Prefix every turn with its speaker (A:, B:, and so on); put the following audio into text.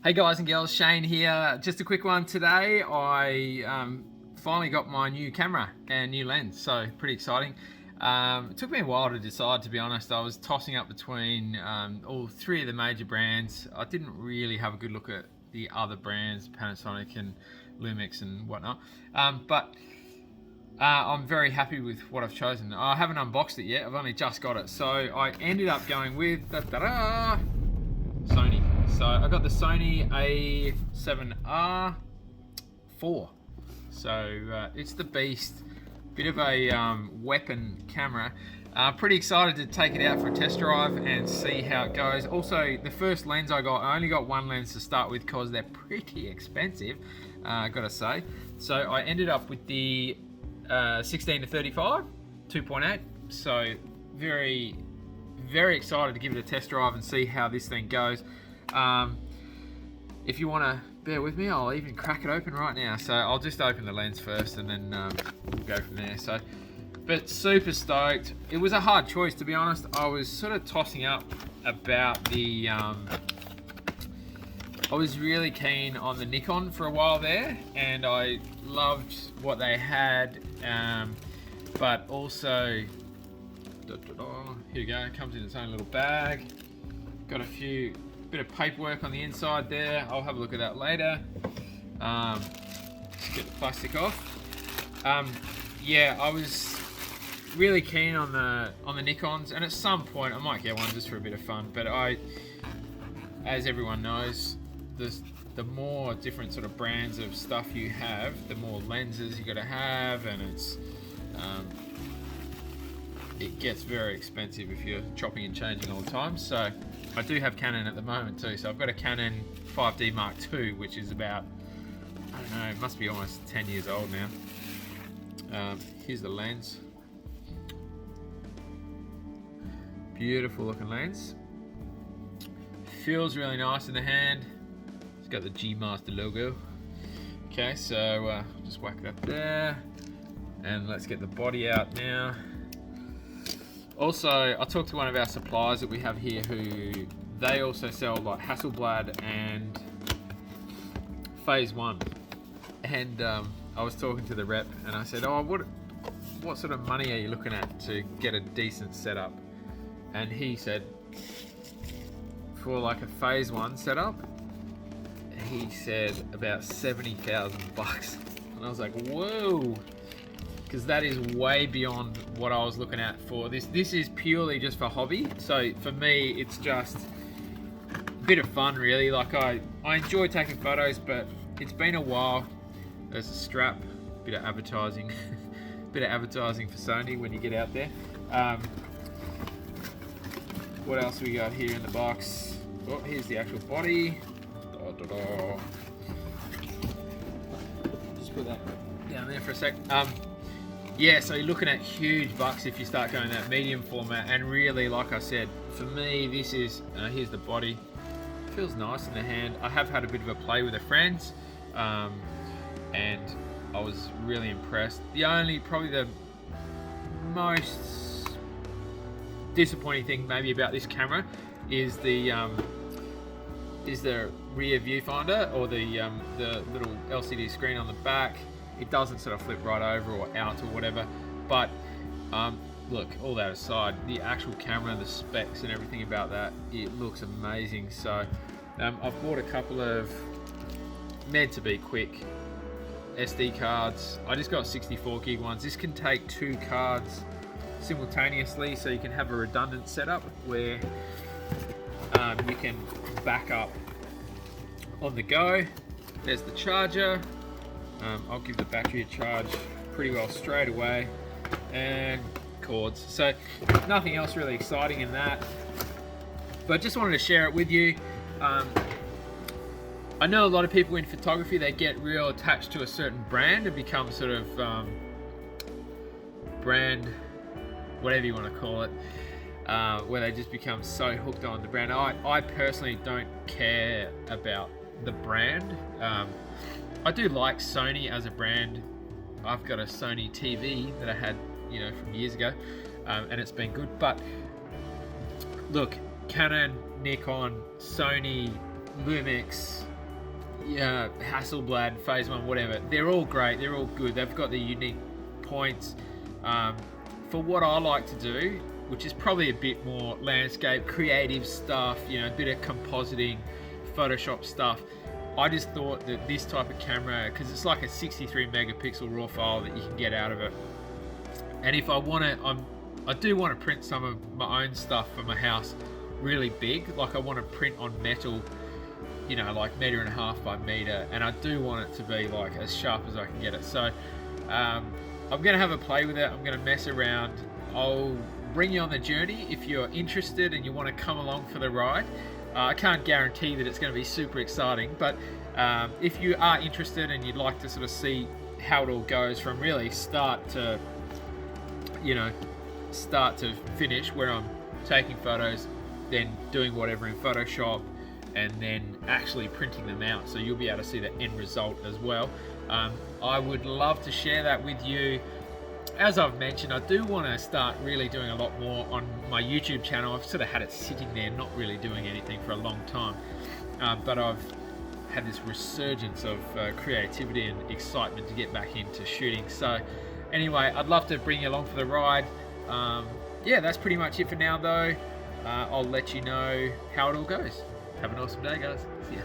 A: Hey guys and girls, Shane here. Just a quick one today. I finally got my new camera and new lens, so pretty exciting. It took me a while to decide, to be honest. I was tossing up between all three of the major brands. I didn't really have a good look at the other brands, Panasonic and Lumix and whatnot. But I'm very happy with what I've chosen. I haven't unboxed it yet. I've only just got it. So I ended up going with Sony. So I got the Sony A7R IV. So it's the beast. Bit of a weapon camera. Pretty excited to take it out for a test drive and see how it goes. Also, the first lens I only got one lens to start with because they're pretty expensive, gotta say. So I ended up with the 16 to 35, 2.8. So very excited to give it a test drive and see how this thing goes. If you want to bear with me, I'll even crack it open right now. So I'll just open the lens first and then we'll go from there. So, but super stoked. It was a hard choice, to be honest. I was sort of tossing up about the I was really keen on the Nikon for a while there, and I loved what they had, but also here you go, it comes in its own little bag. Got a bit of paperwork on the inside there. I'll have a look at that later. Just get the plastic off. Yeah, I was really keen on the Nikons, and at some point I might get one just for a bit of fun. But as everyone knows, the more different sort of brands of stuff you have, the more lenses you got to have, and it gets very expensive if you're chopping and changing all the time. So I do have Canon at the moment too. So I've got a Canon 5D Mark II, which is about, I don't know, it must be almost 10 years old now. Here's the lens. Beautiful looking lens. Feels really nice in the hand. It's got the G Master logo. Okay, so just whack it up there. And let's get the body out now. Also, I talked to one of our suppliers that we have here who they also sell like HASSELBLAD and PHASEONE. And I was talking to the rep and I said, oh, what sort of money are you looking at to get a decent setup? And he said, for like a PHASEONE setup, he said about 70,000 bucks. And I was like, whoa. Because that is way beyond what I was looking at for this. This is purely just for hobby. So for me, it's just a bit of fun, really. Like I enjoy taking photos, but it's been a while. There's a strap, bit of advertising, bit of advertising for Sony when you get out there. What else we got here in the box? Oh, here's the actual body. Just put that down there for a sec. Yeah, so you're looking at huge bucks if you start going that medium format, and really, like I said, for me, this is, here's the body. Feels nice in the hand. I have had a bit of a play with the friends, and I was really impressed. Probably the most disappointing thing maybe about this camera is the rear viewfinder, or the little LCD screen on the back. It doesn't sort of flip right over or out or whatever, but look, all that aside, the actual camera, the specs and everything about that, it looks amazing. So I've bought a couple of meant to be quick SD cards. I just got 64 gig ones. This can take 2 cards simultaneously, so you can have a redundant setup where you can back up on the go. There's the charger. I'll give the battery a charge pretty well straight away, and cords. So nothing else really exciting in that, but just wanted to share it with you. I know a lot of people in photography, they get real attached to a certain brand and become sort of brand, whatever you want to call it, where they just become so hooked on the brand. I personally don't care about the brand. I do like Sony as a brand. I've got a Sony TV that I had, from years ago, and it's been good. But look, Canon, Nikon, Sony,
B: Lumix, yeah, HASSELBLAD, PHASEONE, whatever. They're all great. They're all good. They've got their unique points. For what I like to do, which is probably a bit more landscape, creative stuff, you know, a bit of compositing, Photoshop stuff, I just thought that this type of camera, because it's like a 63 megapixel raw file that you can get out of it. And if I want to, I do want to print some of my own stuff for my house really big. Like I want to print on metal, you know, like 1.5 by meter, and I do want it to be like as sharp as I can get it. So I'm gonna have a play with it. I'm gonna mess around. I'll bring you on the journey if you're interested and you want to come along for the ride. I can't guarantee that it's going to be super exciting, but if you are interested and you'd like to sort of see how it all goes from really start to, you know, start to finish, where I'm taking photos, then doing whatever in Photoshop, and then actually printing them out, so you'll be able to see the end result as well. I would love to share that with you. As I've mentioned, I do want to start really doing a lot more on my YouTube channel. I've sort of had it sitting there, not really doing anything for a long time, but I've had this resurgence of creativity and excitement to get back into shooting. So anyway, I'd love to bring you along for the ride. Yeah, that's pretty much it for now though. I'll let you know how it all goes. Have an awesome day, guys. See ya.